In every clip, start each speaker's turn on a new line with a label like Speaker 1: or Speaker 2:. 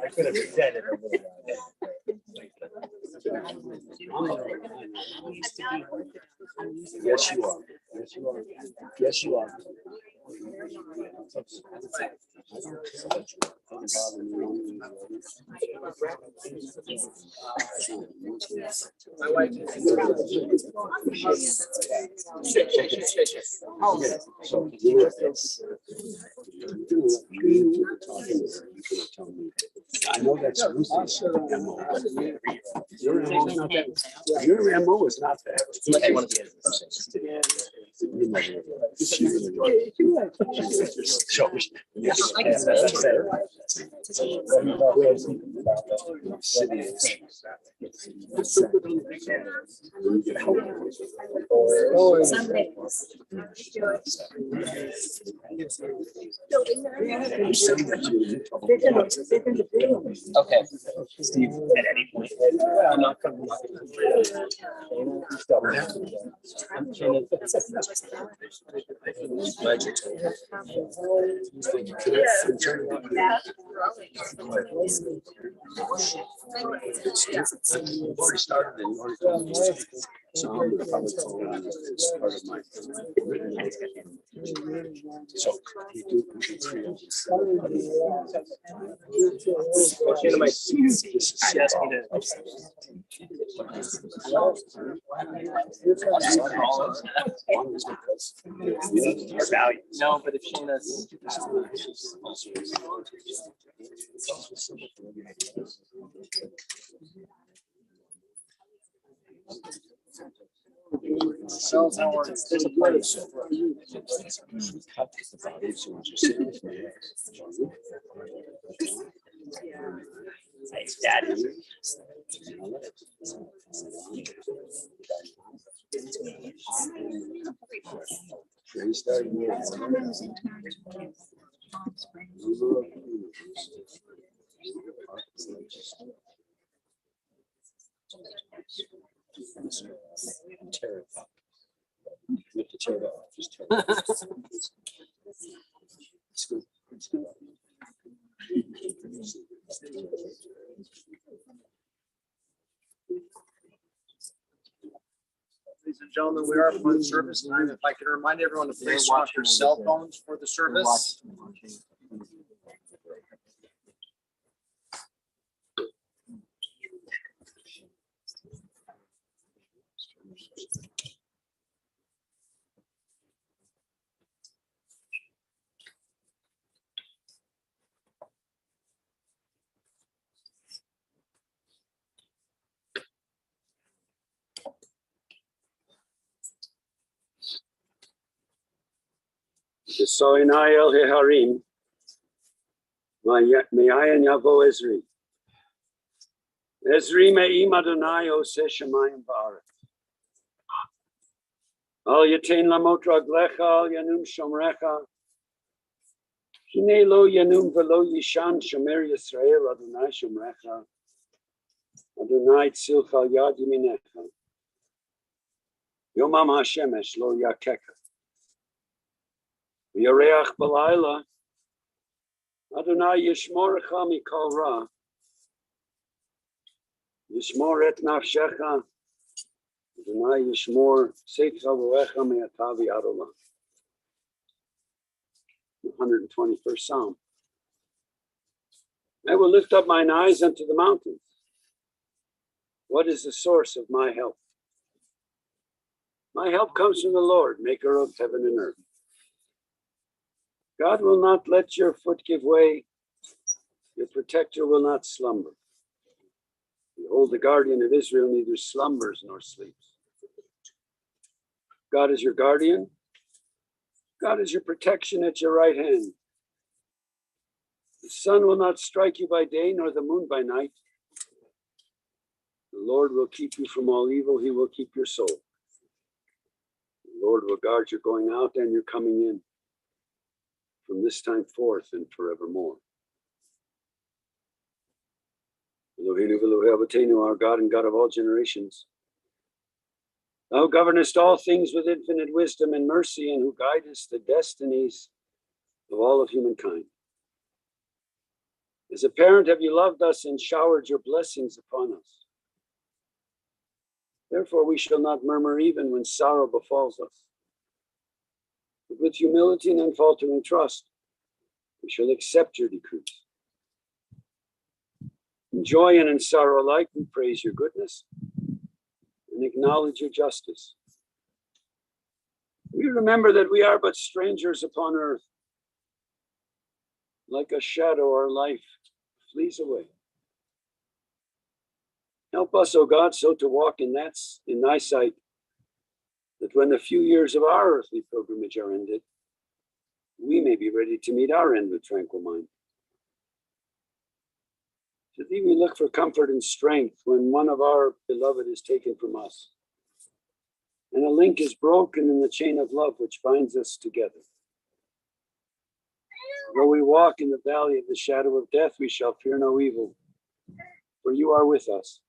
Speaker 1: I could have said it. Yes, you are. Yes, you are. Yes, you are. My wife I know that's Lucy's MO. Your MO is not that. Okay, Steve, at any point, I'm not coming. We've already started and so I'm going to probably call on this part of my written note. So we do three of these. No, but if Shayna's there's a place. Thanks, Daddy. Tear it up. You have to tear it off. Just tear it off. It's good. It's good. Ladies and gentlemen, we are upon service time. If I could remind everyone to please switch your cell phones for the service. So in Ayel Heharim, Me'ayan Yavo Ezri. Ezri Me'im Adonai Ose Shemayim Ba'aret. Al Yatein Lamot Raglecha, Al Yanum Shomrecha. Hine Lo Yanum Velo Yishan Shomer Yisrael Adonai Shomrecha. Adonai Tzilcha Yad Yiminecha. Yomam HaShemesh Lo Yakeka. Yareach Balayla, Adonai Yishmorecha Mikol Ra, Yishmor et Nafshecha, Adonai Yishmor Seitcha V'Echa Me'atavi Adolah. 121st Psalm. I will lift up mine eyes unto the mountains. What is the source of my help? My help comes from the Lord, maker of heaven and earth. God will not let your foot give way. Your protector will not slumber. Behold, the guardian of Israel neither slumbers nor sleeps. God is your guardian. God is your protection at your right hand. The sun will not strike you by day, nor the moon by night. The Lord will keep you from all evil. He will keep your soul. The Lord will guard your going out and your coming in, from this time forth and forevermore. Eloheinu v'Elohei Avotenu, our God and God of all generations. Thou governest all things with infinite wisdom and mercy, and who guidest the destinies of all of humankind. As a parent, have you loved us and showered your blessings upon us? Therefore, we shall not murmur even when sorrow befalls us. But with humility and unfaltering trust, we shall accept your decrees. In joy and in sorrow alike, we praise your goodness and acknowledge your justice. We remember that we are but strangers upon earth. Like a shadow, our life flees away. Help us, O God, so to walk in thy sight, that when the few years of our earthly pilgrimage are ended, we may be ready to meet our end with tranquil mind. To thee we look for comfort and strength when one of our beloved is taken from us, and a link is broken in the chain of love which binds us together. Though we walk in the valley of the shadow of death, we shall fear no evil, for you are with us.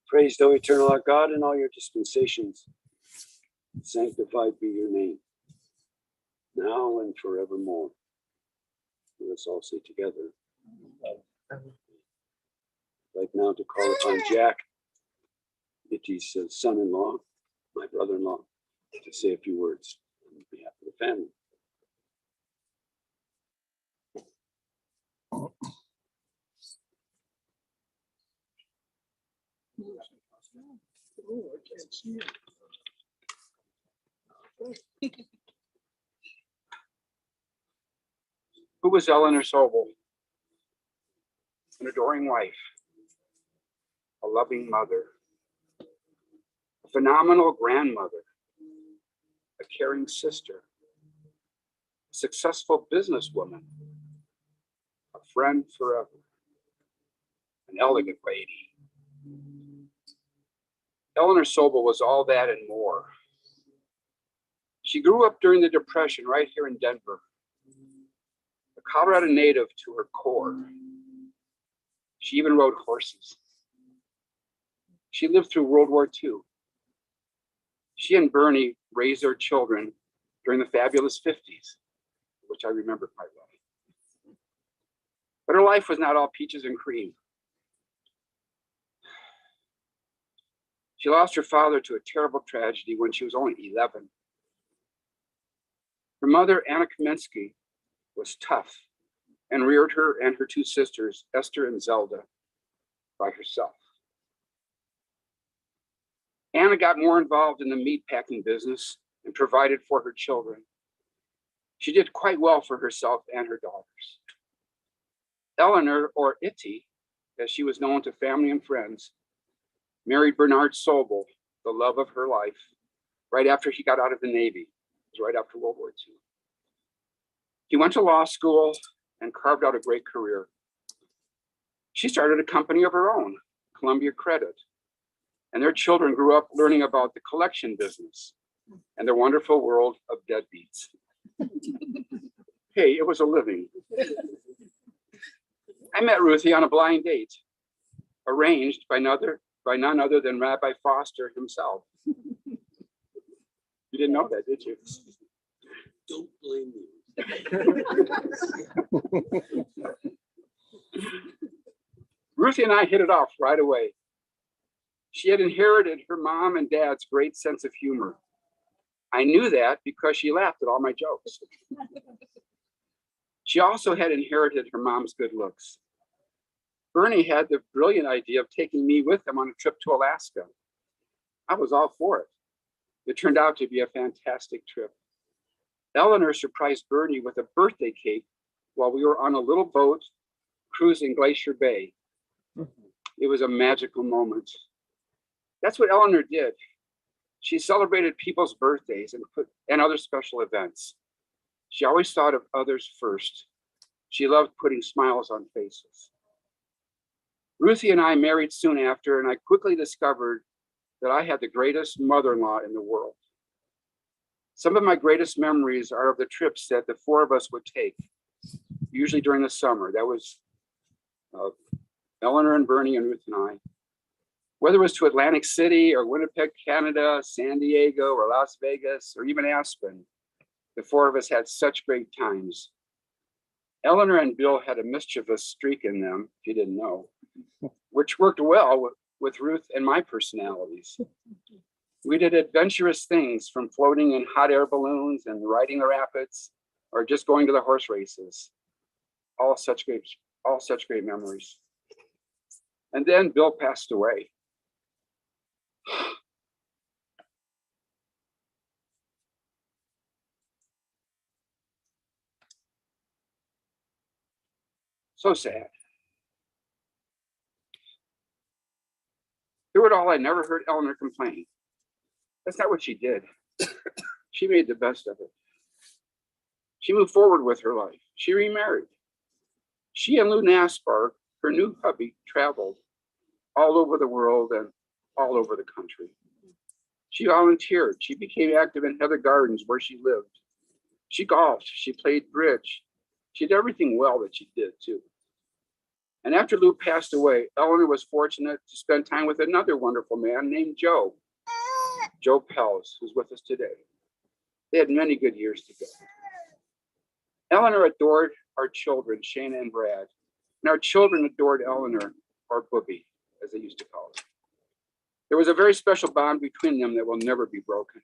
Speaker 1: Praised, O eternal our God, in all your dispensations. Sanctified be your name, now and forevermore. Let us all say together. I'd like now to call upon Jack, Itty's son-in-law, my brother-in-law, to say a few words on behalf of the family.
Speaker 2: Who was Eleanor Sobol? An adoring wife, a loving mother, a phenomenal grandmother, a caring sister, a successful businesswoman, a friend forever, an elegant lady. Eleanor Sobol was all that and more. She grew up during the Depression right here in Denver, a Colorado native to her core. She even rode horses. She lived through World War II. She and Bernie raised their children during the fabulous 50s, which I remember quite well. But her life was not all peaches and cream. She lost her father to a terrible tragedy when she was only 11. Her mother, Anna Kaminsky, was tough and reared her and her two sisters, Esther and Zelda, by herself. Anna got more involved in the meatpacking business and provided for her children. She did quite well for herself and her daughters. Eleanor, or Itty, as she was known to family and friends, married Bernard Sobol, the love of her life, right after he got out of the Navy. It was right after World War II. He went to law school and carved out a great career. She started a company of her own, Columbia Credit, and their children grew up learning about the collection business and the wonderful world of deadbeats. Hey, it was a living. I met Ruthie on a blind date, arranged by none other than Rabbi Foster himself. You didn't know that, did you?
Speaker 1: Don't blame me.
Speaker 2: Ruthie and I hit it off right away. She had inherited her mom and dad's great sense of humor. I knew that because she laughed at all my jokes. She also had inherited her mom's good looks. Bernie had the brilliant idea of taking me with him on a trip to Alaska. I was all for it. It turned out to be a fantastic trip. Eleanor surprised Bernie with a birthday cake while we were on a little boat cruising Glacier Bay. It was a magical moment. That's what Eleanor did. She celebrated people's birthdays and other special events. She always thought of others first. She loved putting smiles on faces. Ruthie and I married soon after, and I quickly discovered that I had the greatest mother-in-law in the world. Some of my greatest memories are of the trips that the four of us would take, usually during the summer. That was Eleanor and Bernie and Ruth and I. Whether it was to Atlantic City or Winnipeg, Canada, San Diego or Las Vegas or even Aspen, The four of us had such great times. Eleanor and Bill had a mischievous streak in them, if you didn't know, which worked well with Ruth and my personalities. We did adventurous things, from floating in hot air balloons and riding the rapids, or just going to the horse races. All such great memories. And then Bill passed away. So sad. Through it all, I never heard Eleanor complain. That's not what she did. She made the best of it. She moved forward with her life. She remarried. She and Lou Naspar, her new hubby, traveled all over the world and all over the country. She volunteered. She became active in Heather Gardens, where she lived. She golfed. She played bridge. She did everything well that she did, too. And after Lou passed away, Eleanor was fortunate to spend time with another wonderful man named Joe Pels, who's with us today. They had many good years together. Eleanor adored our children, Shana and Brad, and our children adored Eleanor, or Booby, as they used to call her. There was a very special bond between them that will never be broken.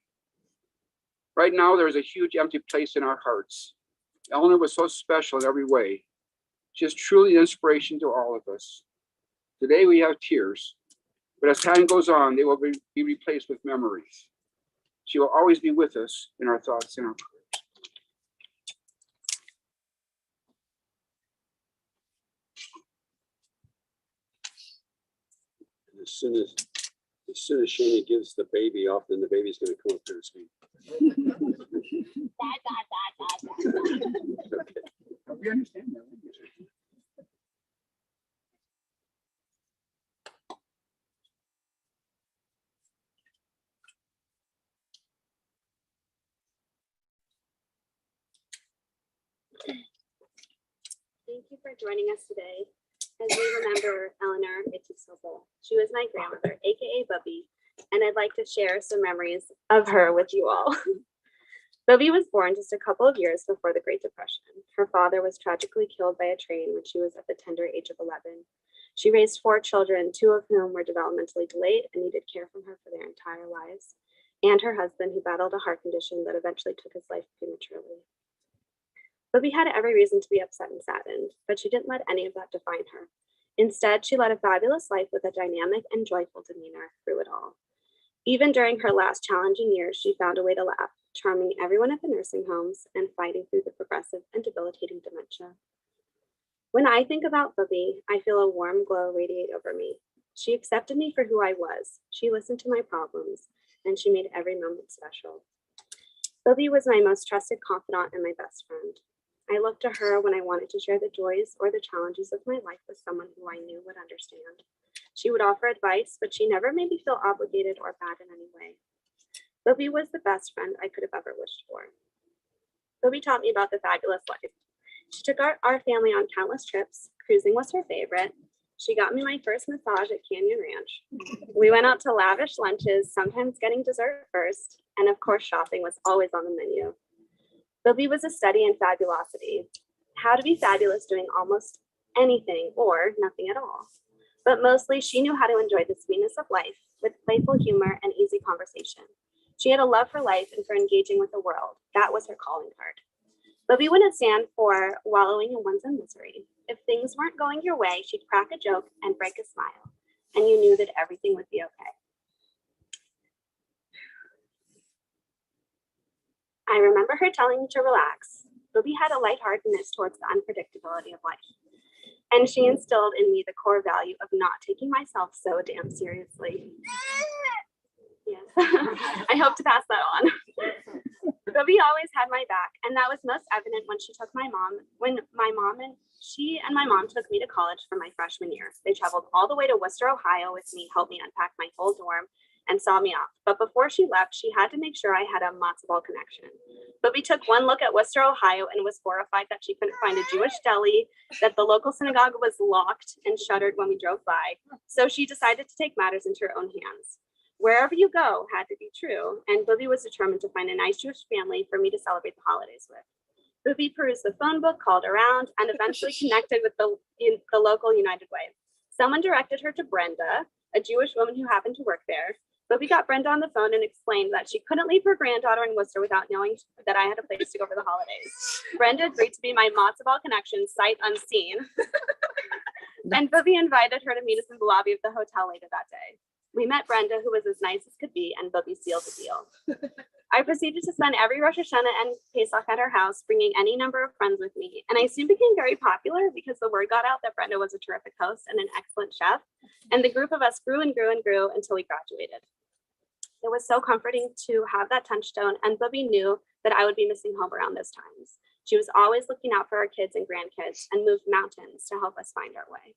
Speaker 2: Right now, there is a huge empty place in our hearts. Eleanor was so special in every way. She is truly an inspiration to all of us. Today we have tears, but as time goes on, they will be replaced with memories. She will always be with us in our thoughts and our prayers.
Speaker 1: And as soon as Shana gives the baby off, then the baby's going to come up here and speak.
Speaker 2: Okay. We understand that.
Speaker 3: Thank you for joining us today as we remember Eleanor Sobol. She was my grandmother, aka Bubby, and I'd like to share some memories of her with you all. Bubby was born just a couple of years before the Great Depression. Her father was tragically killed by a train when she was at the tender age of 11. She raised 4 children, 2 of whom were developmentally delayed and needed care from her for their entire lives, and her husband, who battled a heart condition that eventually took his life prematurely. Bubby had every reason to be upset and saddened, but she didn't let any of that define her. Instead, she led a fabulous life with a dynamic and joyful demeanor through it all. Even during her last challenging years, she found a way to laugh, charming everyone at the nursing homes and fighting through the progressive and debilitating dementia. When I think about Bubby, I feel a warm glow radiate over me. She accepted me for who I was. She listened to my problems, and she made every moment special. Bubby was my most trusted confidant and my best friend. I looked to her when I wanted to share the joys or the challenges of my life with someone who I knew would understand. She would offer advice, but she never made me feel obligated or bad in any way. Bubby was the best friend I could have ever wished for. Bubby taught me about the fabulous life. She took our family on countless trips. Cruising was her favorite. She got me my first massage at Canyon Ranch. We went out to lavish lunches, sometimes getting dessert first, and of course, shopping was always on the menu. Bubby was a study in fabulosity, how to be fabulous doing almost anything or nothing at all. But mostly, she knew how to enjoy the sweetness of life with playful humor and easy conversation. She had a love for life and for engaging with the world. That was her calling card. Bubby wouldn't stand for wallowing in one's own misery. If things weren't going your way, she'd crack a joke and break a smile, and you knew that everything would be okay. I remember her telling me to relax. Bubby had a lightheartedness towards the unpredictability of life, and she instilled in me the core value of not taking myself so damn seriously. Yes, I hope to pass that on. Bubby always had my back, and that was most evident when my mom took me to college for my freshman year. They traveled all the way to Worcester, Ohio with me, helped me unpack my whole dorm, and saw me off. But before she left, she had to make sure I had a matzo ball connection. Bubby took one look at Worcester, Ohio, and was horrified that she couldn't find a Jewish deli, that the local synagogue was locked and shuttered when we drove by. So she decided to take matters into her own hands. Wherever you go had to be true, and Booby was determined to find a nice Jewish family for me to celebrate the holidays with. Booby perused the phone book, called around, and eventually connected with the local United Way. Someone directed her to Brenda, a Jewish woman who happened to work there. Booby got Brenda on the phone and explained that she couldn't leave her granddaughter in Worcester without knowing that I had a place to go for the holidays. Brenda agreed to be my matzo ball connection, sight unseen. And Booby invited her to meet us in the lobby of the hotel later that day. We met Brenda, who was as nice as could be, and Booby sealed the deal. I proceeded to spend every Rosh Hashanah and Pesach at her house, bringing any number of friends with me. And I soon became very popular because the word got out that Brenda was a terrific host and an excellent chef. And the group of us grew and grew and grew until we graduated. It was so comforting to have that touchstone, and Booby knew that I would be missing home around those times. She was always looking out for our kids and grandkids and moved mountains to help us find our way.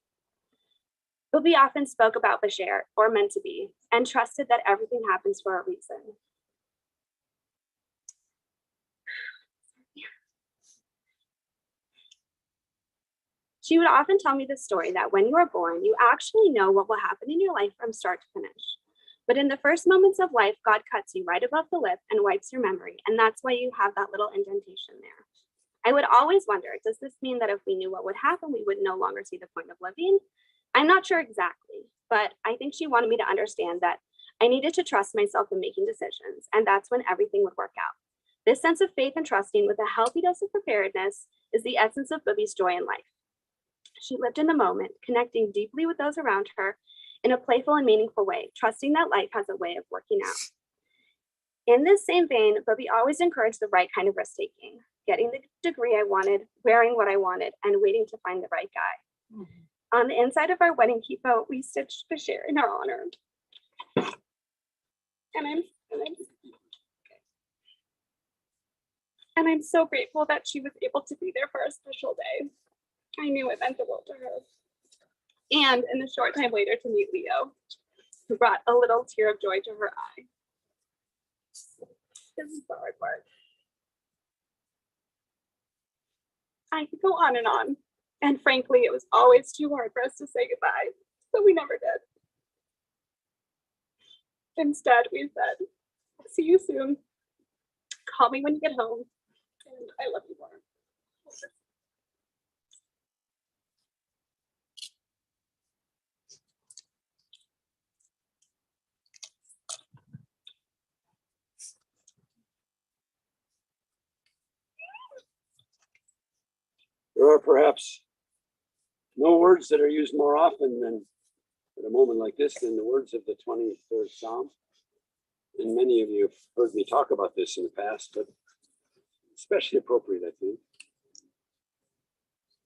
Speaker 3: Booby often spoke about Bashar, or meant to be, and trusted that everything happens for a reason. She would often tell me the story that when you are born, you actually know what will happen in your life from start to finish. But in the first moments of life, God cuts you right above the lip and wipes your memory, and that's why you have that little indentation there. I would always wonder, does this mean that if we knew what would happen, we would no longer see the point of living? I'm not sure exactly, but I think she wanted me to understand that I needed to trust myself in making decisions, and that's when everything would work out. This sense of faith and trusting with a healthy dose of preparedness is the essence of Booby's joy in life. She lived in the moment, connecting deeply with those around her in a playful and meaningful way, trusting that life has a way of working out. In this same vein, Booby always encouraged the right kind of risk-taking, getting the degree I wanted, wearing what I wanted, and waiting to find the right guy. Mm-hmm. On the inside of our wedding kippah, we stitched Bashar in her honor. And I'm so grateful that she was able to be there for a special day. I knew it meant the world to her. And in a short time later to meet Leo, who brought a little tear of joy to her eye. This is the hard part. I could go on, and frankly, it was always too hard for us to say goodbye, so we never did. Instead, we said, see you soon. Call me when you get home, and I love you more.
Speaker 1: There are perhaps no words that are used more often than at a moment like this than the words of the 23rd Psalm. And many of you have heard me talk about this in the past, but especially appropriate, I think.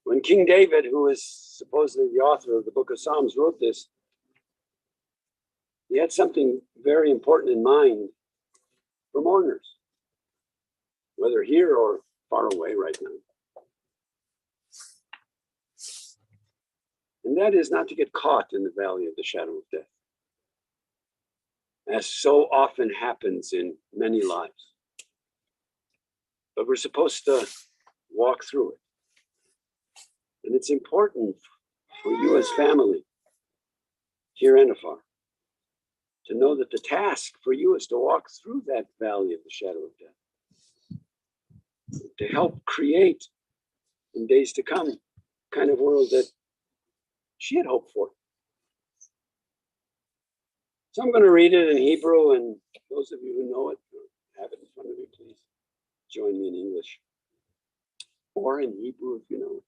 Speaker 1: When King David, who is supposedly the author of the book of Psalms, wrote this, he had something very important in mind for mourners, whether here or far away right now. And that is not to get caught in the valley of the shadow of death, as so often happens in many lives. But we're supposed to walk through it. And it's important for you as family, here and afar, to know that the task for you is to walk through that valley of the shadow of death, to help create in days to come kind of world that she had hoped for. So I'm going to read it in Hebrew, and those of you who know it, have it in front of you, please join me in English. Or in Hebrew if you know it.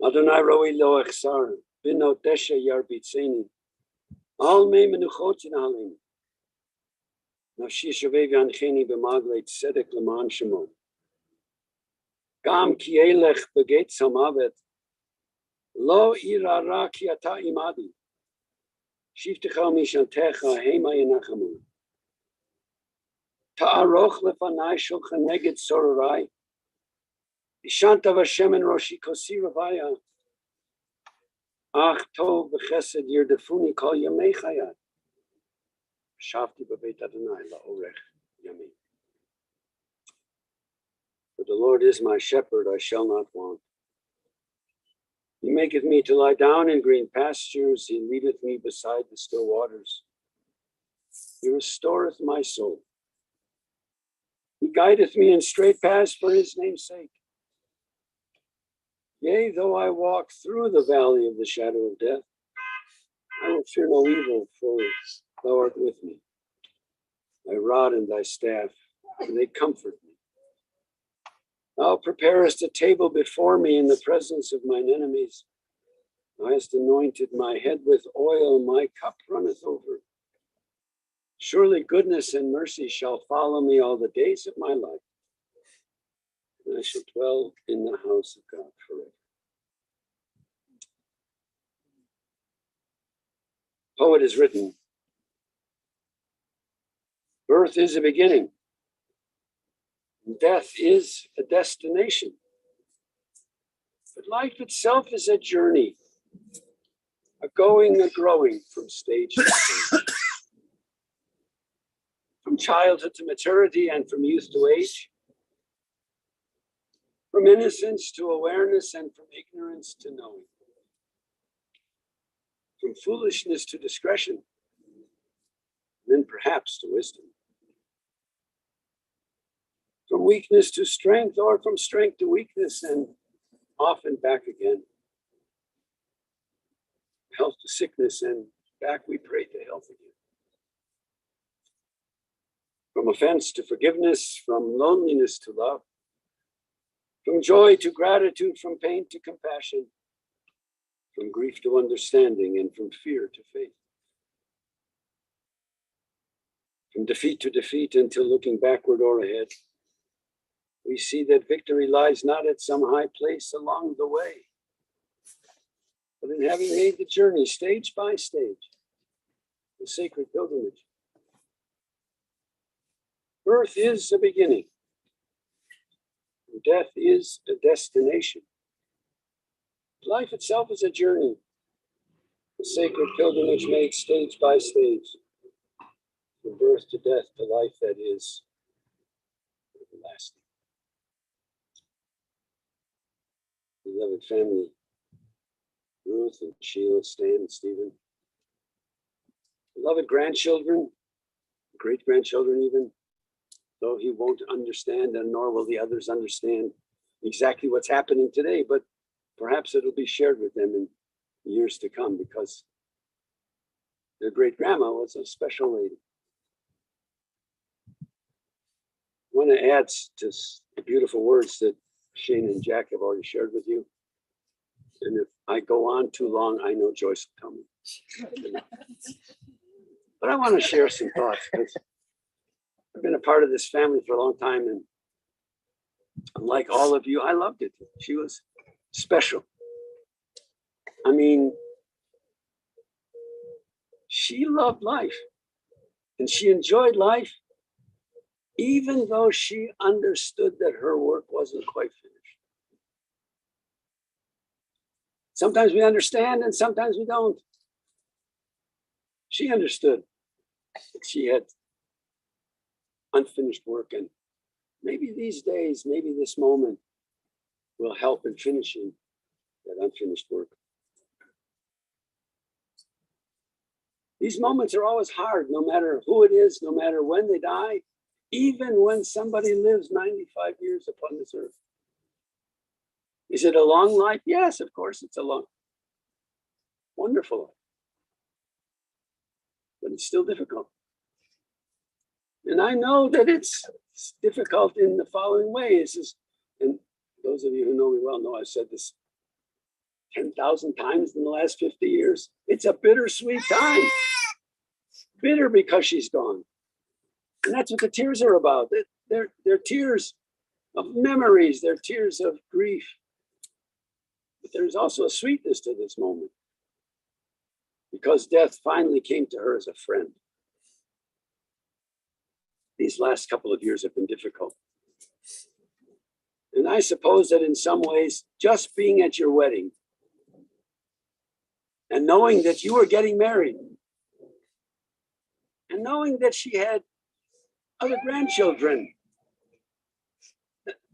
Speaker 1: Adonai roi lo echsar, bino tesha yarbitzeni, al me menuchot yinaleni. Nafshi shavei v'ancheni b'maglei tzedek l'man shemo. Gam ki elech begetz hamavet, lo irara ki ata imadi. Shivtecha mishantecha hema yenachamu. Ta'aroch lefanai shulchan neged sororai. Ishanta v'shemen roshi kosi ravaya. Ach tov v'chesed yirdefuni kol yamei chayai. Shavti b'beit Adonai la'orech yamin. For the Lord is my shepherd, I shall not want. He maketh me to lie down in green pastures. He leadeth me beside the still waters. He restoreth my soul. He guideth me in straight paths for his name's sake. Yea, though I walk through the valley of the shadow of death, I will fear no evil, for thou art with me. Thy rod and thy staff, they comfort me. Thou preparest a table before me in the presence of mine enemies. Thou hast anointed my head with oil, my cup runneth over. Surely goodness and mercy shall follow me all the days of my life, and I shall dwell in the house of God forever. Poet has written, birth is a beginning, death is a destination, but life itself is a journey, a going, a growing from stage to stage. From childhood to maturity and from youth to age, from innocence to awareness and from ignorance to knowing, from foolishness to discretion, and then perhaps to wisdom, from weakness to strength or from strength to weakness and often back again, health to sickness and back we pray to health again. From offense to forgiveness, from loneliness to love, from joy to gratitude, from pain to compassion, from grief to understanding, and from fear to faith. From defeat to defeat until looking backward or ahead, we see that victory lies not at some high place along the way, but in having made the journey stage by stage, the sacred pilgrimage. Birth is a beginning, and death is a destination. Life itself is a journey, a sacred pilgrimage made stage by stage, from birth to death to life that is everlasting. Beloved family, Ruth and Sheila, Stan and Stephen, beloved grandchildren, great-grandchildren even, though he won't understand and nor will the others understand exactly what's happening today, but perhaps it'll be shared with them in years to come because their great-grandma was a special lady. I want to add to the beautiful words that Shane and Jack have already shared with you. And if I go on too long, I know Joyce will tell me. But I want to share some thoughts because I've been a part of this family for a long time, and like all of you, I loved it. She was special. I mean, she loved life, and she enjoyed life, even though she understood that her work wasn't quite finished. Sometimes we understand, and sometimes we don't. She understood that she had unfinished work, and maybe these days, maybe this moment will help in finishing that unfinished work. These moments are always hard, no matter who it is, no matter when they die, even when somebody lives 95 years upon this earth. Is it a long life? Yes, of course, it's a long, wonderful life. But it's still difficult. And I know that it's difficult in the following ways. And those of you who know me well know I've said this 10,000 times in the last 50 years. It's a bittersweet time. Bitter because she's gone. And that's what the tears are about. They're tears of memories. They're tears of grief. But there's also a sweetness to this moment because death finally came to her as a friend. These last couple of years have been difficult. And I suppose that in some ways, just being at your wedding and knowing that you were getting married and knowing that she had other grandchildren,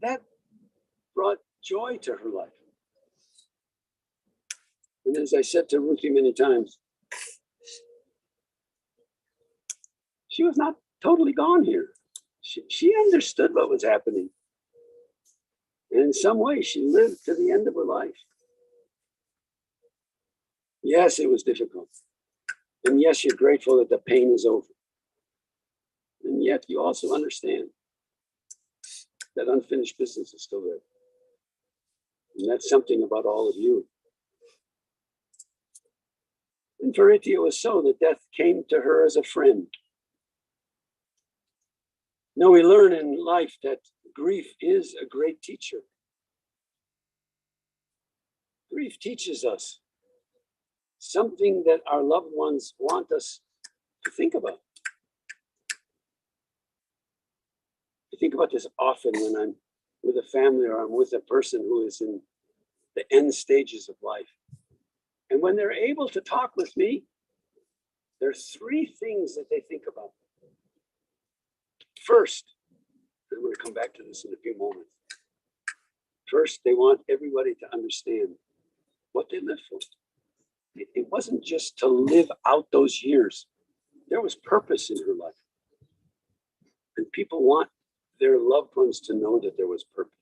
Speaker 1: that brought joy to her life. And as I said to Ruthie many times, she was not totally gone here. She understood what was happening. And in some way, she lived to the end of her life. Yes, it was difficult. And yes, you're grateful that the pain is over. And yet you also understand that unfinished business is still there. And that's something about all of you. And for Iti, it was so that death came to her as a friend. Now we learn in life that grief is a great teacher. Grief teaches us something that our loved ones want us to think about. I think about this often when I'm with a family or I'm with a person who is in the end stages of life. And when they're able to talk with me, there are three things that they think about. First, and I'm going to come back to this in a few moments. First, they want everybody to understand what they lived for. It wasn't just to live out those years. There was purpose in her life. And people want their loved ones to know that there was purpose.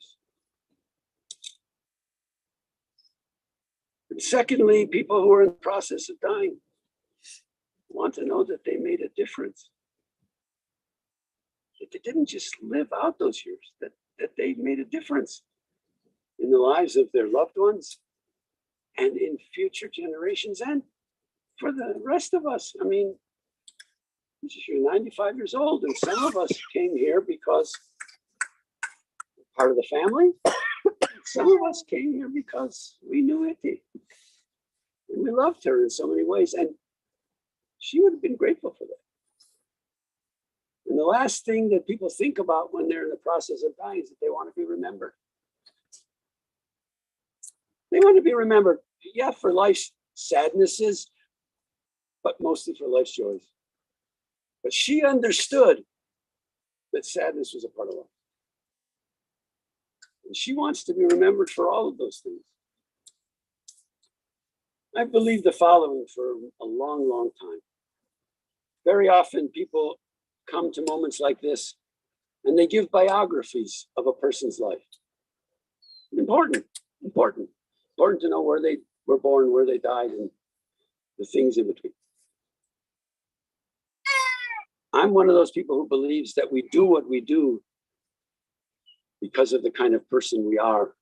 Speaker 1: And secondly, people who are in the process of dying want to know that they made a difference. That they didn't just live out those years, that they made a difference in the lives of their loved ones and in future generations and for the rest of us. I mean, you're 95 years old, and some of us came here because part of the family. Some of us came here because we knew Iti. And we loved her in so many ways. And she would have been grateful for that. And the last thing that people think about when they're in the process of dying is that they want to be remembered. They want to be remembered, yeah, for life's sadnesses, but mostly for life's joys. But she understood that sadness was a part of life. And she wants to be remembered for all of those things. I believe the following for a long, long time. Very often people come to moments like this and they give biographies of a person's life. Important to know where they were born, where they died, and the things in between. I'm one of those people who believes that we do what we do because of the kind of person we are.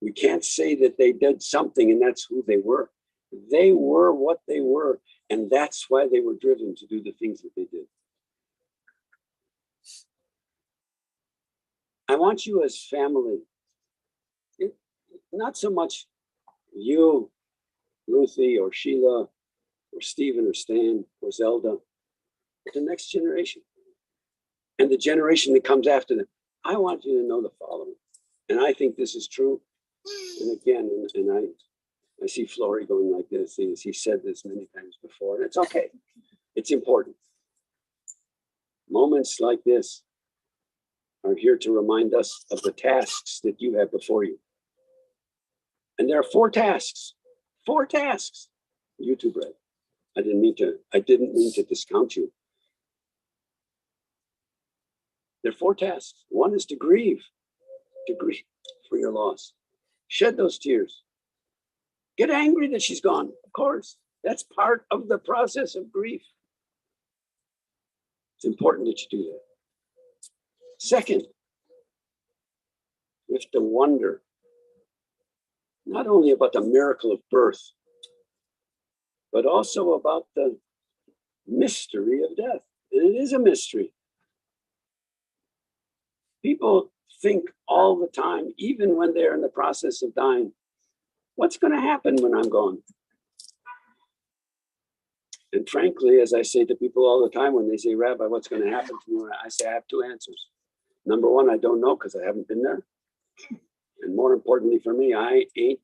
Speaker 1: We can't say that they did something and that's who they were. They were what they were, and that's why they were driven to do the things that they did. I want you as family, not so much you, Ruthie, or Sheila, or Stephen, or Stan, or Zelda, but the next generation and the generation that comes after them. I want you to know the following, and I think this is true. And again, and I see Flory going like this. He said this many times before, and it's okay. It's important. Moments like this are here to remind us of the tasks that you have before you. And there are four tasks. You too, Brett. I didn't mean to discount you. There are four tasks. One is to grieve for your loss. Shed those tears. Get angry that she's gone. Of course, that's part of the process of grief. It's important that you do that. Second, you have to wonder not only about the miracle of birth, but also about the mystery of death. And it is a mystery. People think all the time, even when they're in the process of dying, what's going to happen when I'm gone? And frankly, as I say to people all the time when they say, Rabbi, what's going to happen to me? I say, I have two answers. Number one, I don't know because I haven't been there. And more importantly for me, I ain't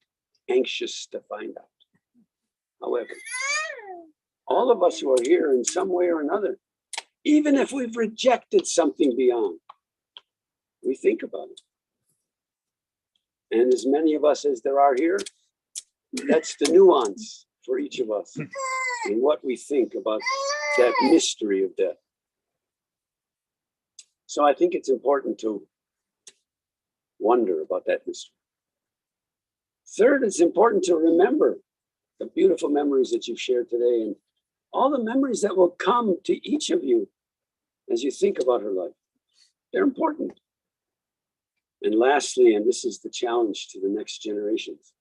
Speaker 1: anxious to find out. However, all of us who are here in some way or another, even if we've rejected something beyond, we think about it. And as many of us as there are here, that's the nuance for each of us and what we think about that mystery of death. So I think it's important to wonder about that mystery. Third, it's important to remember the beautiful memories that you've shared today and all the memories that will come to each of you as you think about her life. They're important. And lastly, and this is the challenge to the next generations,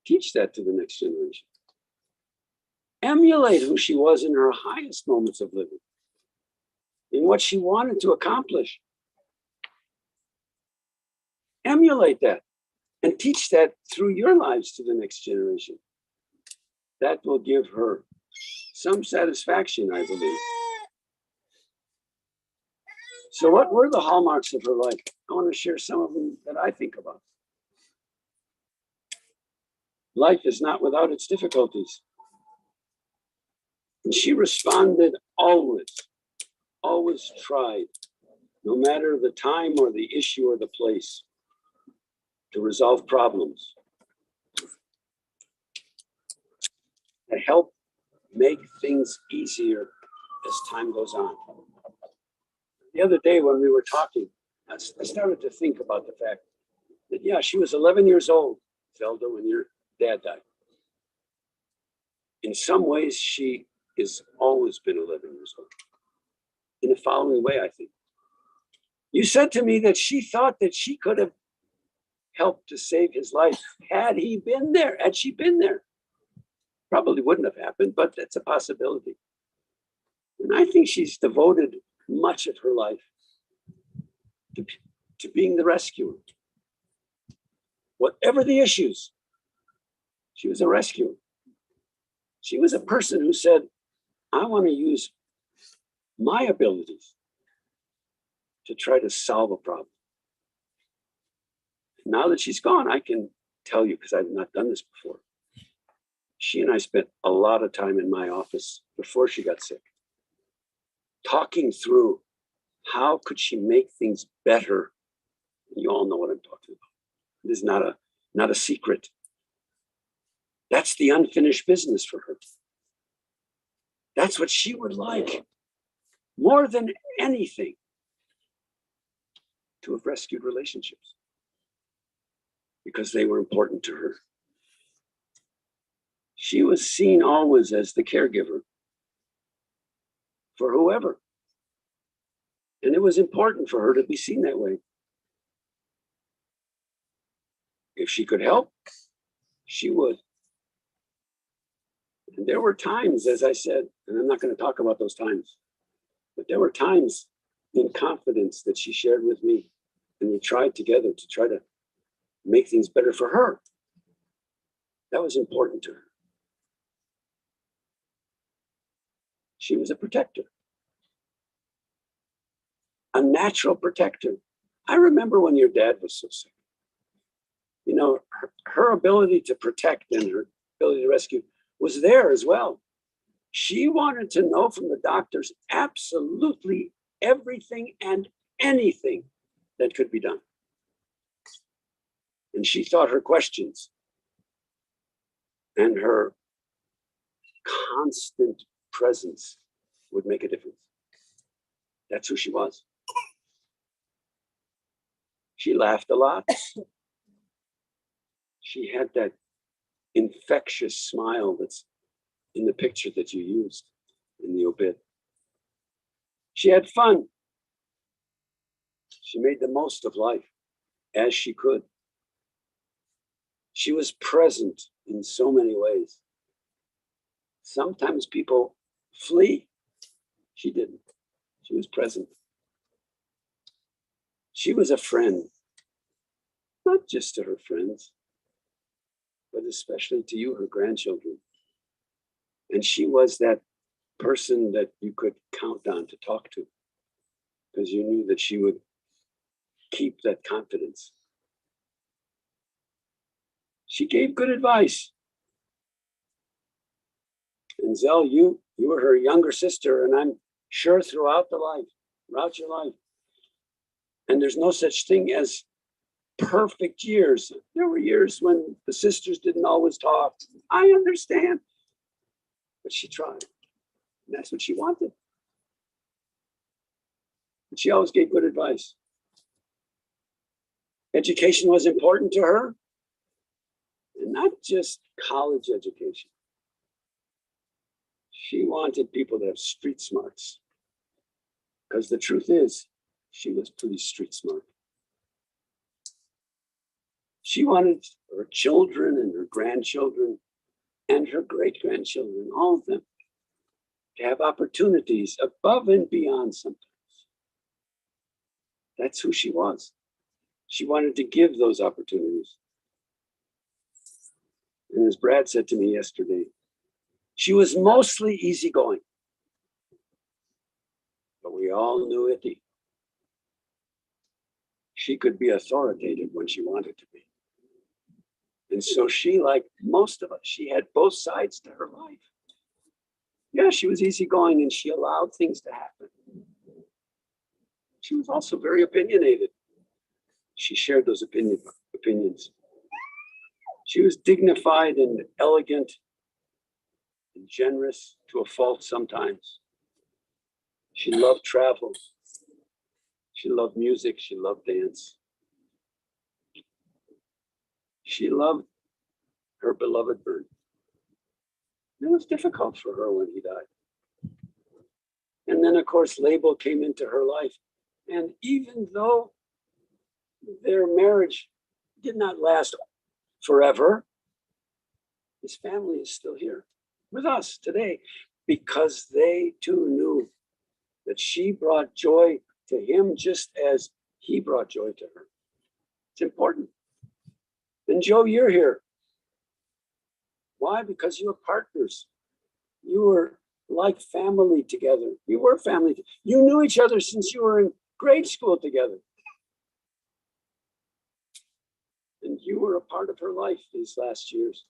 Speaker 1: teach that to the next generation. Emulate who she was in her highest moments of living, in what she wanted to accomplish. Emulate that and teach that through your lives to the next generation. That will give her some satisfaction, I believe. So what were the hallmarks of her life? I want to share some of them that I think about. Life is not without its difficulties. And she responded always tried, no matter the time or the issue or the place, to resolve problems, to help make things easier as time goes on. The other day when we were talking, I started to think about the fact that, yeah, she was 11 years old, Zelda, when your dad died. In some ways, she has always been 11 years old. In the following way, I think. You said to me that she thought that she could have helped to save his life had he been there, had she been there. Probably wouldn't have happened, but that's a possibility. And I think she's devoted much of her life to being the rescuer. Whatever the issues, she was a rescuer. She was a person who said, I want to use my abilities to try to solve a problem. Now that she's gone, I can tell you, because I've not done this before. She and I spent a lot of time in my office before she got sick, talking through how could she make things better. You all know what I'm talking about. It is not a secret. That's the unfinished business for her. That's what she would like, more than anything, to have rescued relationships, because they were important to her. She was seen always as the caregiver for whoever. And it was important for her to be seen that way. If she could help, she would. And there were times, as I said, and I'm not going to talk about those times, but there were times in confidence that she shared with me, and we tried together to try to make things better for her. That was important to her. She was a protector, a natural protector. I remember when your dad was so sick. You know, her ability to protect and her ability to rescue was there as well. She wanted to know from the doctors absolutely everything and anything that could be done. And she thought her questions and her constant presence would make a difference. That's who she was. She laughed a lot. She had that infectious smile that's in the picture that you used in the obit. She had fun. She made the most of life as she could. She was present in so many ways. Sometimes people flee. She didn't. She was present. She was a friend, not just to her friends, but especially to you, her grandchildren. And she was that person that you could count on to talk to, because you knew that she would keep that confidence. She gave good advice. And Zell, you were her younger sister, and I'm sure throughout your life. And there's no such thing as perfect years. There were years when the sisters didn't always talk. I understand. But she tried. And that's what she wanted. And she always gave good advice. Education was important to her. And not just college education. She wanted people to have street smarts. Because the truth is, she was pretty street smart. She wanted her children and her grandchildren and her great-grandchildren, all of them, to have opportunities above and beyond sometimes. That's who she was. She wanted to give those opportunities. And as Brad said to me yesterday, she was mostly easygoing. But we all knew Itty. She could be authoritative when she wanted to be. And so she, like most of us, she had both sides to her life. Yeah, she was easygoing and she allowed things to happen. She was also very opinionated. She shared those opinions. She was dignified and elegant and generous to a fault sometimes. She loved travel. She loved music. She loved dance. She loved her beloved bird. It was difficult for her when he died. And then, of course, Label came into her life. And even though their marriage did not last forever, his family is still here with us today because they too knew that she brought joy to him just as he brought joy to her. It's important. And Joe, you're here. Why? Because you were partners. You were like family together. You were family. You knew each other since you were in grade school together. And you were a part of her life these last years.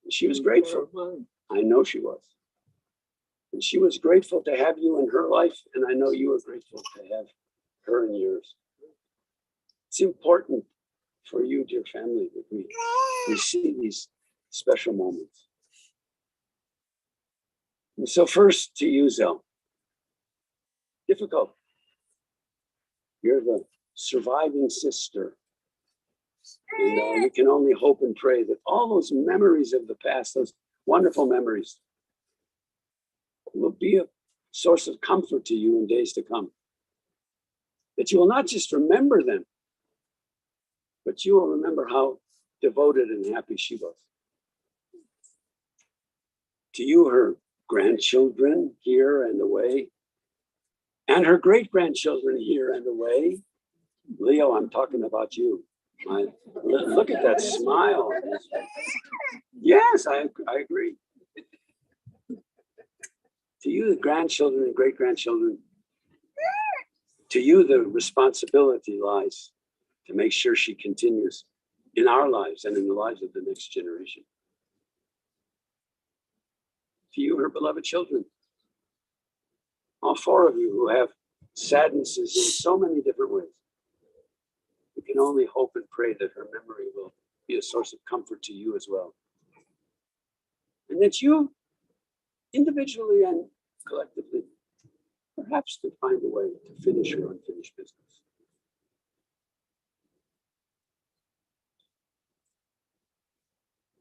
Speaker 1: And she was grateful. I know she was. And she was grateful to have you in her life. And I know you were grateful to have her in yours. It's important for you, dear family, that we see these special moments. And so first to you, Zell. Difficult. You're the surviving sister. And we can only hope and pray that all those memories of the past, those wonderful memories, will be a source of comfort to you in days to come. That you will not just remember them, but you will remember how devoted and happy she was. To you, her grandchildren here and away, and her great-grandchildren here and away. Leo, I'm talking about you. Look at that smile. Yes, I agree. To you, the grandchildren and great-grandchildren, to you, the responsibility lies to make sure she continues in our lives and in the lives of the next generation. To you, her beloved children, all four of you who have sadnesses in so many different ways. We can only hope and pray that her memory will be a source of comfort to you as well. And that you, individually and collectively, perhaps could find a way to finish her unfinished business.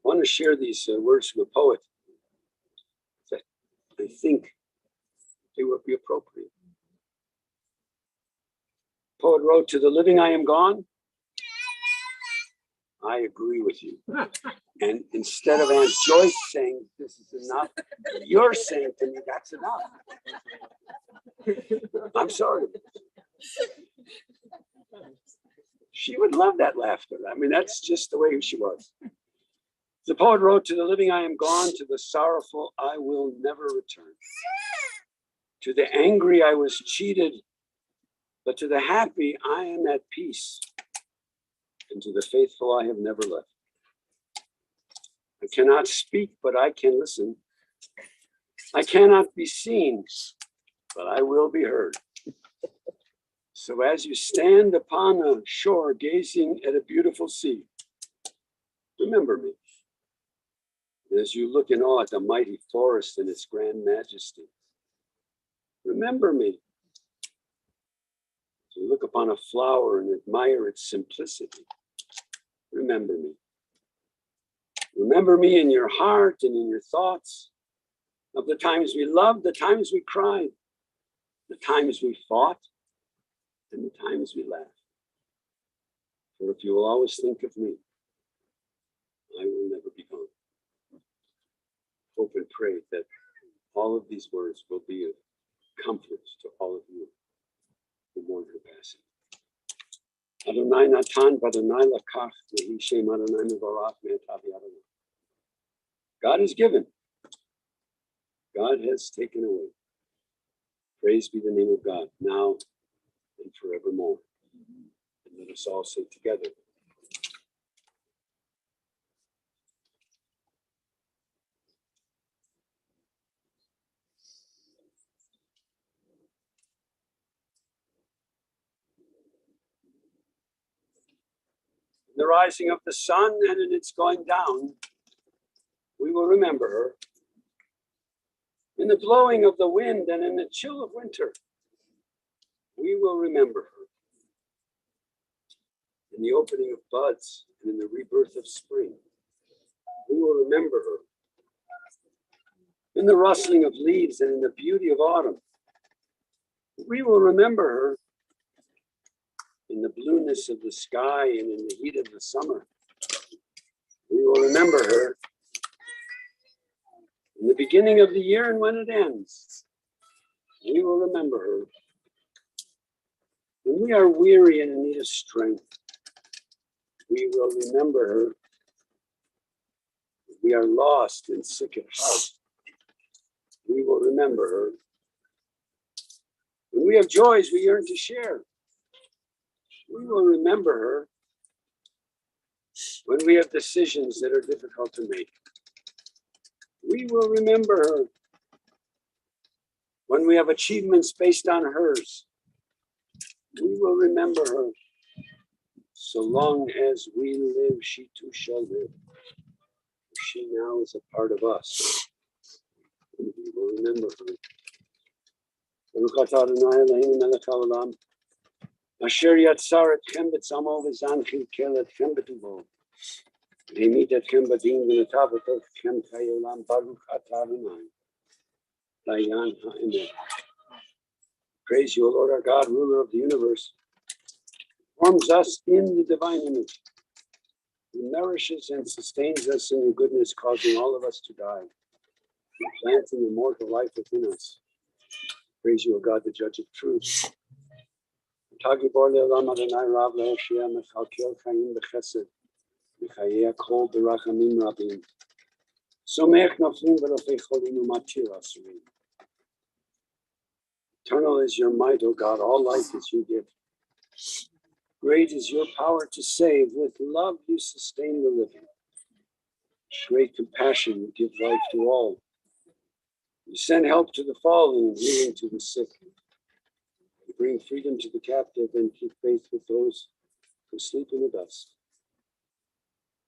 Speaker 1: I want to share these words from a poet that I think they would be appropriate. The poet wrote, "To the living I am gone, I agree with you." And instead of Aunt Joyce saying, "This is enough," you're saying to me, "That's enough." I'm sorry. She would love that laughter. I mean, that's just the way she was. The poet wrote, "To the living I am gone, to the sorrowful I will never return. To the angry I was cheated, but to the happy I am at peace. And to the faithful I have never left. I cannot speak, but I can listen. I cannot be seen, but I will be heard. So as you stand upon a shore gazing at a beautiful sea, remember me. As you look in awe at the mighty forest and its grand majesty, remember me. As you look upon a flower and admire its simplicity, remember me. Remember me in your heart and in your thoughts, of the times we loved, the times we cried, the times we fought, and the times we laughed. For if you will always think of me, I will never be gone. Hope and pray that all of these words will be of comfort to all of you who mourn her passing. Adonai Natan v'Adonai lakach v'hi shem Adonai mevarach me'atav Adonai. God has given. God has taken away. Praise be the name of God, now and forevermore. And let us all say together. In the rising of the sun and in its going down, we will remember her. In the blowing of the wind and in the chill of winter, we will remember her. In the opening of buds and in the rebirth of spring, we will remember her. In the rustling of leaves and in the beauty of autumn, we will remember her. In the blueness of the sky and in the heat of the summer, we will remember her. In the beginning of the year and when it ends, we will remember her. When we are weary and in need of strength, we will remember her. When we are lost and sick at heart, we will remember her. When we have joys we yearn to share, we will remember her. When we have decisions that are difficult to make, we will remember her. When we have achievements based on hers, we will remember her. So long as we live, she too shall live. She now is a part of us. And we will remember her. Baruch atah Adonai Eloheinu melech haolam, asher yatzar etchem b'tzamo v'zan chilkel etchem b'tuvo. V'himit etchem b'din v'natav etchem chayei olam. Baruch atah Adonai Dayan ha'emet. Praise you, O Lord our God, ruler of the universe, forms us in the divine image. He nourishes and sustains us in your goodness, causing all of us to die, planting immortal life within us. Praise you, O God, the judge of truth. Tagibor le'olam Adonai Rav le'oshia mechalkel chayim b'chesed v'chayei hakol b'rachamim rabim. Somech noflim v'rofei cholim u'matir asurim. Eternal is your might, O God, all life is you give. Great is your power to save. With love you sustain the living. Great compassion, you give life to all. You send help to the fallen and healing to the sick. You bring freedom to the captive and keep faith with those who sleep in the dust.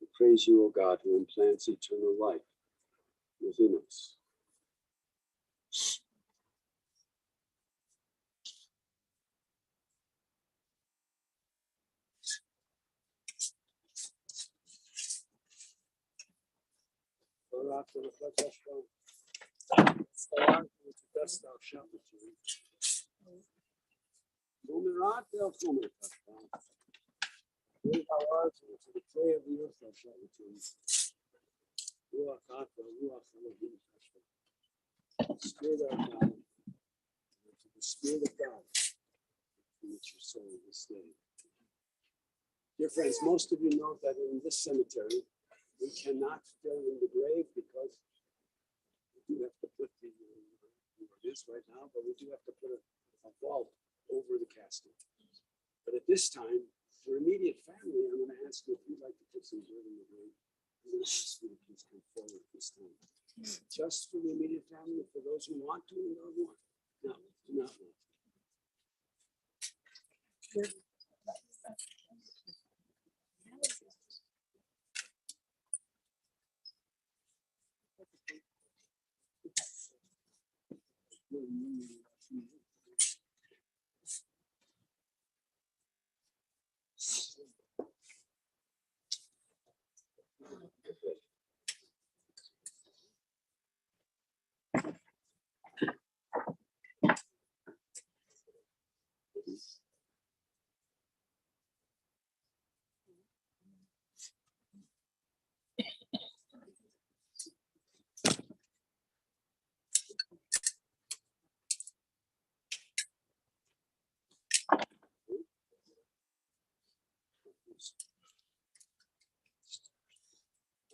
Speaker 1: We praise you, O God, who implants eternal life within us. Dust thou shalt return. Mumerat el chomer tashvan. Where thou art, and to the clay of the earth thou shalt return. Ruach ata, ruach Elohim tashvan. Spirit of God, and to the Spirit of God, in which your soul is stayed. Dear friends, most of you know that in this cemetery, we cannot fill in the grave because we do have to put the it is right now, but we do have to put a vault over the casket. But at this time, for immediate family, I'm going to ask you if you'd like to put some dirt in the grave. I'm going to ask you to please come forward this time. Just for the immediate family, for those who want to and don't want. No, do not want to.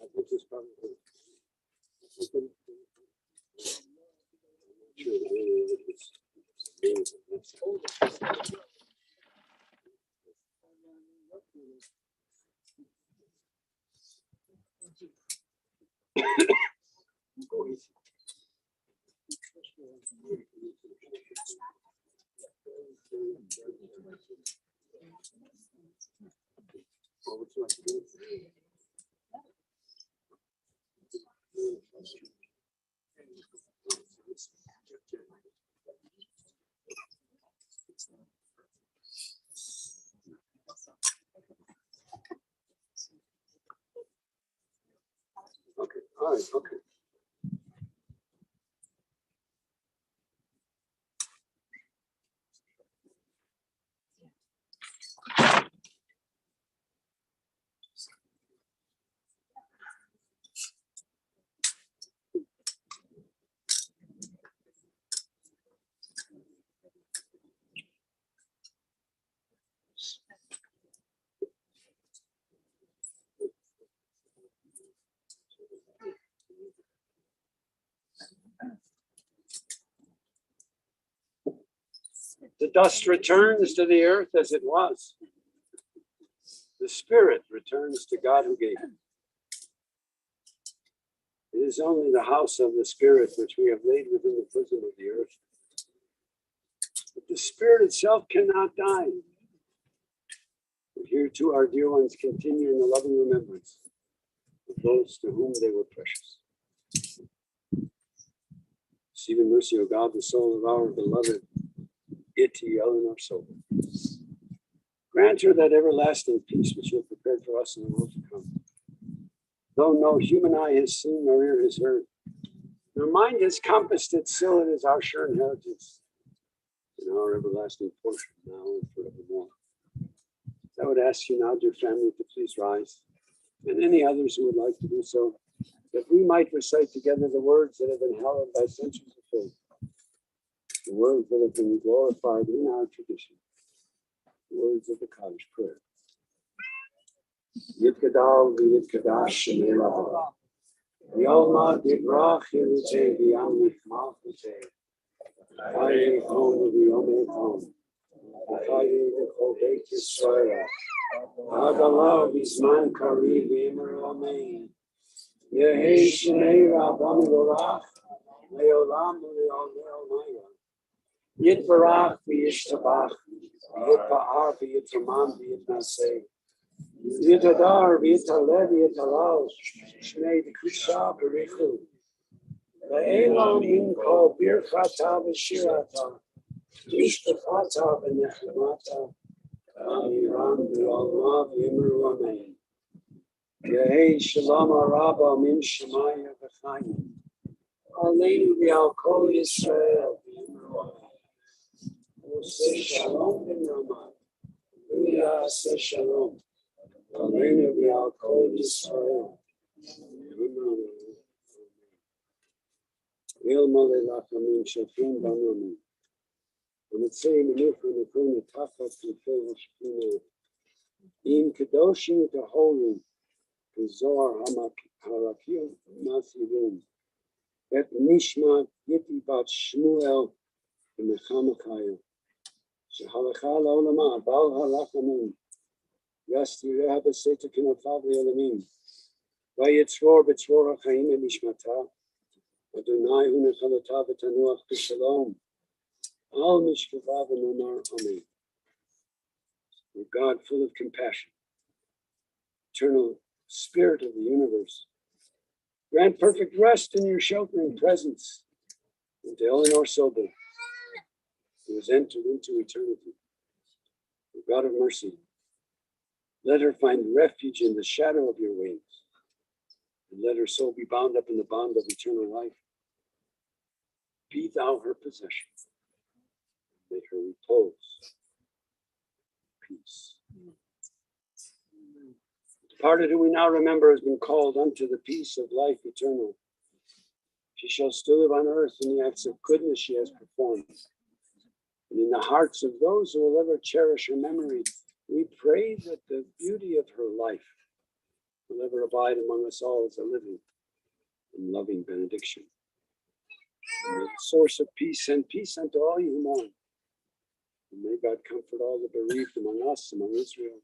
Speaker 1: I think it's probably. Okay, all right, okay. The dust returns to the earth as it was. The spirit returns to God who gave it. It is only the house of the spirit which we have laid within the bosom of the earth. But the spirit itself cannot die. But here too our dear ones continue in the loving remembrance of those to whom they were precious. Receive in mercy, O God, the soul of our beloved Eleanor Sobol. Grant her that everlasting peace which you have prepared for us in the world to come. Though no human eye has seen, nor ear has heard, nor mind has compassed it, still it is our sure inheritance and our everlasting portion now and forevermore. I would ask you now, dear family, to please rise, and any others who would like to do so, that we might recite together the words that have been hallowed by centuries of faith, the words that have been glorified in our tradition, the words of the Kaddish prayer. Yitkadal v'yitkadash shnei lavo. Yalma dibrach yirutei v'yam nichmal chutei. Chayei chon v'yomei chon. Chayei v'chol beit Yisrael. Hagalav v'zman kariv v'imru amen. Yehei shnei rabban v'rach. Le'olam v'le'ol maya. Yitbarach v'yishtabach. Yitpa'ar v'yitraman v'yitnaseh. Yitadar v'yitaleh v'yitalal. Shnei d'kusha b'richu. Le'elam yinko birchata v'shirata. Yishkafata v'nechemata. Amiram v'olma v'imru amen. Yehei shalom araba min shemaya v'chayim. Aleinu v'al kol Yisrael v'imru amen. Say shalom v'namah. Hallelujah, say shalom. Aleinu v'al kol Yisrael. Ilmale lachamim shafim banamim. V'mitzei menuchu nekunu tachat k'nefei hashkina. Im kedoshim teholim k'zohar harakim masirim. Et nishmat yiti bat Shmuel v'mechamachaya. Shehalacha la'olama bal halachamim. Yastireha b'seta k'nafav v'yalamin. Vayitzror b'tzror ha'chaim e'nishmata. Adonai hu nechalata v'tanuach b'shalom. Al mishkava v'nomar amen. O God, full of compassion, eternal spirit of the universe, grant perfect rest in your sheltering presence unto Eleanor Sobol, who has entered into eternity. O God of mercy, let her find refuge in the shadow of your wings, and let her soul be bound up in the bond of eternal life. Be thou her possession. Make her repose. Peace. Departed who we now remember has been called unto the peace of life eternal. She shall still live on earth in the acts of goodness she has performed, and in the hearts of those who will ever cherish her memory We pray that the beauty of her life will ever abide among us all as a living and loving benediction. And may the source of peace and peace unto all you who mourn. And may God comfort all the bereaved among us, among Israel,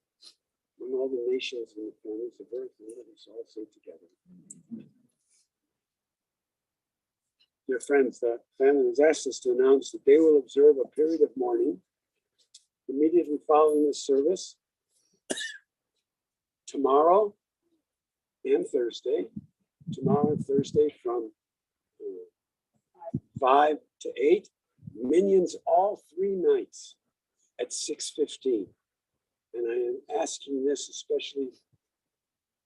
Speaker 1: among all the nations and the families of earth, and let us all say together. Dear friends, the family has asked us to announce that they will observe a period of mourning immediately following this service, tomorrow and Thursday. Tomorrow and Thursday from 5 to 8. Minions all 3 nights at 6:15. And I am asking this especially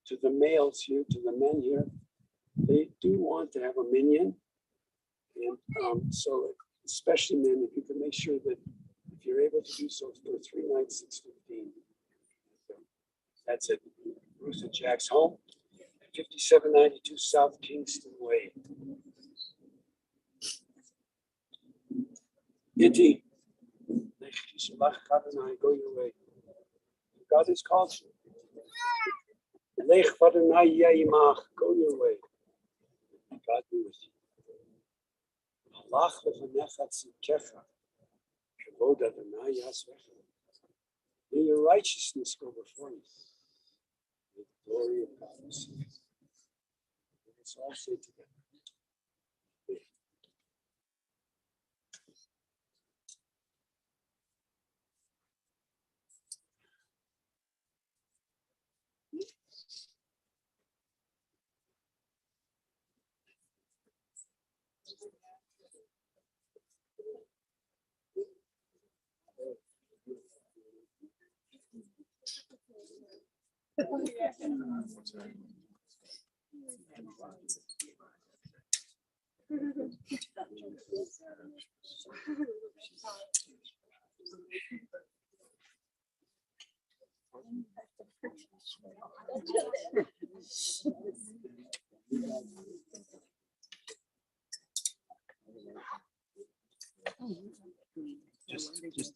Speaker 1: to the males here, to the men here. They do want to have a minion. And so especially men, if you can make sure that if you're able to do so for 3 nights, 6:15. That's it. Bruce and Jack's home, 5792 South Kingston Way. Iti, go your way. God has called you. Lech Vadonai Yayimach, go your way. God be with you. Halach lefanecha tzidkecha, kavod Adonai yasvecha. May your righteousness go before you. May the glory of God be seen. Let's all say together. Just